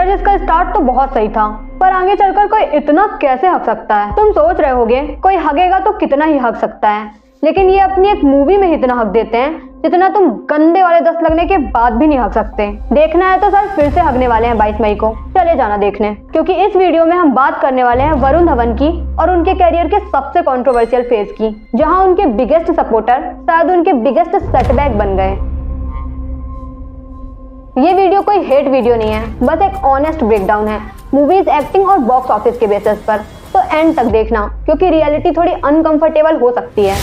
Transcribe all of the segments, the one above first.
Chapter का start तो बहुत सही था, पर आगे चलकर कोई इतना कैसे हक सकता है। तुम सोच रहे होगे कोई हगेगा तो कितना ही हक सकता है, लेकिन ये अपनी एक मूवी में ही इतना हक देते हैं जितना तुम गंदे वाले 10 लगने के बाद भी नहीं हक सकते। देखना है तो सर फिर से हगने वाले हैं 22 मई को, चले जाना देखने, क्योंकि इस वीडियो में हम बात करने वाले हैं वरुण धवन की और उनके कैरियर के सबसे कंट्रोवर्शियल फेज की, जहां उनके बिगेस्ट सपोर्टर शायद उनके बिगेस्ट सेटबैक बन गए। ये वीडियो कोई हेट वीडियो नहीं है, बस एक ऑनेस्ट ब्रेकडाउन है मूवीज, एक्टिंग और बॉक्स ऑफिस के बेसिस पर। तो एंड तक देखना, क्योंकि रियलिटी थोड़ी अनकंफर्टेबल हो सकती है।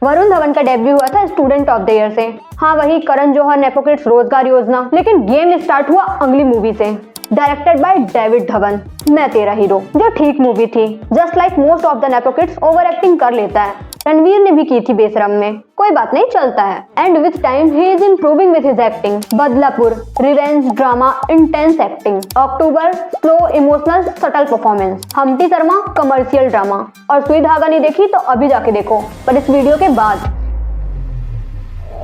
वरुण धवन का डेब्यू हुआ था स्टूडेंट ऑफ द ईयर से। हाँ, वही करण जौहर नेपो किड्स रोजगार योजना। लेकिन गेम स्टार्ट हुआ अगली मूवी से, डायरेक्टेड बाय डेविड धवन, मैं तेरा हीरो, जो ठीक मूवी थी। Just like most of the nepo kids over acting कर लेता है, रणवीर ने भी की थी बेशरम में, कोई बात नहीं, चलता है। And with time he is improving with his acting. Badlapur revenge drama, intense acting. October slow emotional subtle performance. Humpty Sharma commercial drama. और सुई धागा नहीं देखी तो अभी जाके देखो, पर इस वीडियो के बाद।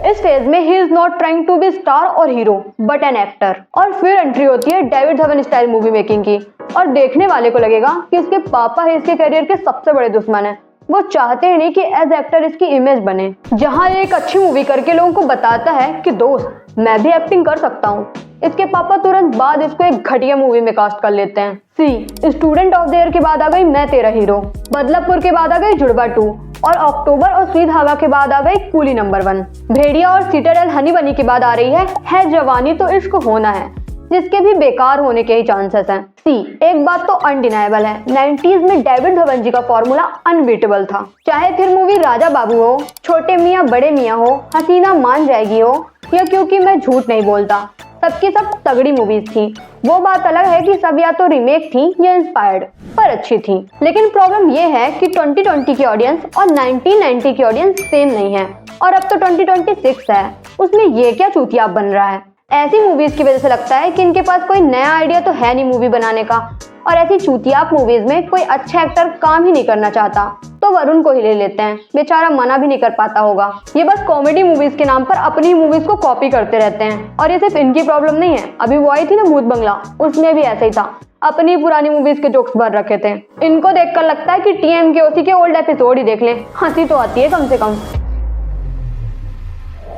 इस फेज में ही is not trying to be star और हीरो बट एन एक्टर। और फिर एंट्री होती है David Dhawan style movie making की, और देखने वाले को लगेगा कि इसके पापा ही इसके करियर के सबसे बड़े दुश्मन है। वो चाहते ही नहीं कि एज एक्टर इसकी इमेज बने। जहां एक अच्छी मूवी करके लोगों को बताता है कि दोस्त मैं भी एक्टिंग कर सकता हूँ, इसके पापा तुरंत बाद इसको एक घटिया मूवी में कास्ट कर लेते हैं। सी स्टूडेंट ऑफ द ईयर के बाद आ गई मैं तेरा हीरो, बदलापुर के बाद आ गई जुड़वा 2, और अक्टूबर और सुई धागा के बाद आ गई कूली नंबर 1। भेड़िया और सीटाडेल हनी बनी के बाद आ रही है जवानी तो इश्क होना है, जिसके भी बेकार होने के ही चांसेस हैं। सी एक बात तो अनडिनाइबल है, 90s में डेविड धवन जी का फॉर्मूला अनबीटेबल था। चाहे फिर मूवी राजा बाबू हो, छोटे मियाँ बड़े मियाँ हो, हसीना मान जाएगी हो, या क्योंकि मैं झूठ नहीं बोलता, सबकी सब तगड़ी मूवीज थी। वो बात अलग है कि सब या तो रीमेक थी या इंस्पायर्ड, पर अच्छी थी। लेकिन प्रॉब्लम ये है कि 2020 की ऑडियंस और 1990 की ऑडियंस सेम नहीं है, और अब तो 2026 है, उसमें ये क्या चूतिया बन रहा है। ऐसी मूवीज की वजह से लगता है कि इनके पास कोई नया आइडिया तो है नहीं मूवी बनाने का, और ऐसी चूतियाप मूवीज में कोई अच्छा एक्टर काम ही नहीं करना चाहता, तो वरुण को ही ले लेते हैं। बेचारा मना भी नहीं कर पाता होगा। ये बस कॉमेडी मूवीज के नाम पर अपनी मूवीज को कॉपी करते रहते हैं, और ये सिर्फ इनकी प्रॉब्लम नहीं है। अभी वो आई थी ना भूत बंगला, उसमें भी ऐसा ही था, अपनी पुरानी मूवीज के जोक्स भर रखे थे। इनको देखकर लगता है कि TMKOC के ओल्ड एपिसोड ही देख लें, हंसी तो आती है कम से कम।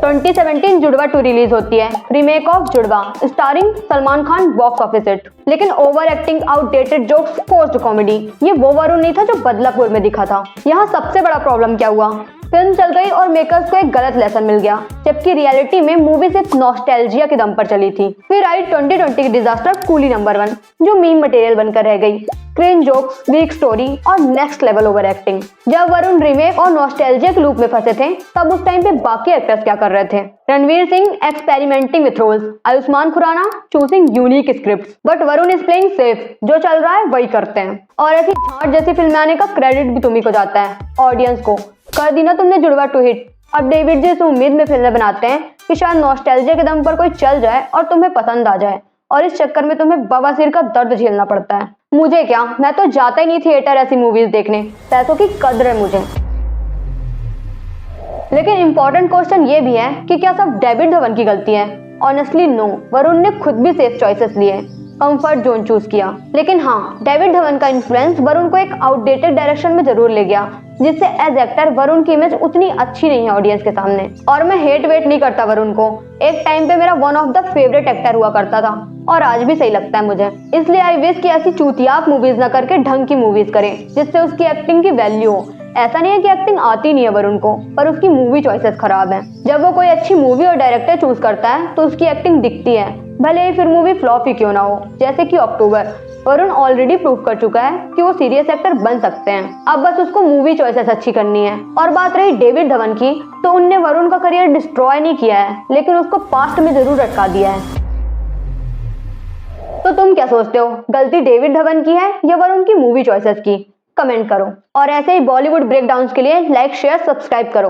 2017 जुड़वा 2 रिलीज होती है, remake of Judwaa, starring Salman Khan, box office hit. लेकिन over acting, outdated jokes, forced comedy, ये वो वरुण नहीं था जो बदलापुर में दिखा था। यहाँ सबसे बड़ा प्रॉब्लम क्या हुआ, फिल्म चल गई और मेकर्स को एक गलत लेसन मिल गया, जबकि रियलिटी में मूवी सिर्फ नॉस्टैल्जिया के दम पर चली थी। फिर आई 2020 की डिजास्टर कूली नंबर 1, जो मीम मटेरियल बनकर रह गई। क्रिंज जोक्स, वीक स्टोरी और नेक्स्ट लेवल ओवर एक्टिंग। जब वरुण रीमेक और नॉस्टैल्जिया के लूप में फंसे थे, तब उस टाइम पे बाकी एक्टर्स क्या कर रहे थे। Ranveer Singh experimenting with roles, Ayushmann Khurrana choosing unique scripts, but Varun is playing safe, जो चल रहा है वही करते हैं। और ऐसी झांट जैसी फिल्में आने का क्रेडिट भी तुम्ही को जाता है, ऑडियंस को। कर दी ना तुमने जुड़वा 2 हिट, अब डेविड जी इस उम्मीद में फिल्में बनाते हैं कि शायद नॉस्टैल्जिया के दम पर कोई चल जाए और तुम्हें पसंद आ जाए, और इस चक्कर में तुम्हें बवासीर का दर्द झेलना पड़ता है। मुझे क्या, मैं तो जाता ही नहीं थिएटर ऐसी मूवीज देखने, पैसों की कद्र है मुझे। लेकिन इंपॉर्टेंट क्वेश्चन ये भी है कि क्या सब डेविड धवन की गलती है? ऑनेस्टली नो, वरुण ने खुद भी सेफ चॉइसेस लिए, कंफर्ट जोन चूज किया। लेकिन हाँ, डेविड धवन का इन्फ्लुएंस वरुण को एक आउटडेटेड डायरेक्शन में जरूर ले गया, जिससे एज एक्टर वरुण की इमेज उतनी अच्छी नहीं है ऑडियंस के सामने। और मैं हेट वेट नहीं करता वरुण को, एक टाइम पे मेरा one of the favourite actor हुआ करता था, और आज भी सही लगता है मुझे। इसलिए आई विश कि ऐसी चूतियाप मूवीज न करके ढंग की मूवीज करे, जिससे उसकी एक्टिंग की वैल्यू हो। ऐसा नहीं है कि एक्टिंग आती नहीं है वरुण को, पर उसकी मूवी चॉइसेस खराब है। जब वो कोई अच्छी मूवी और डायरेक्टर चूज करता है तो उसकी एक्टिंग दिखती है, भले ही फिर मूवी फ्लॉप ही क्यों ना हो। जैसे कि अक्टूबर, वरुण ऑलरेडी प्रूव कर चुका है कि वो सीरियस एक्टर बन सकते हैं, अब बस उसको मूवी चॉइसेस अच्छी करनी है। और बात रही डेविड धवन की, तो उनने वरुण का करियर डिस्ट्रॉय नहीं किया है, लेकिन उसको पास्ट में जरूर अटका दिया है। तो तुम क्या सोचते हो, गलती डेविड धवन की है या वरुण की मूवी चॉइसेस की? कमेंट करो, और ऐसे ही बॉलीवुड ब्रेकडाउन्स के लिए लाइक शेयर सब्सक्राइब करो।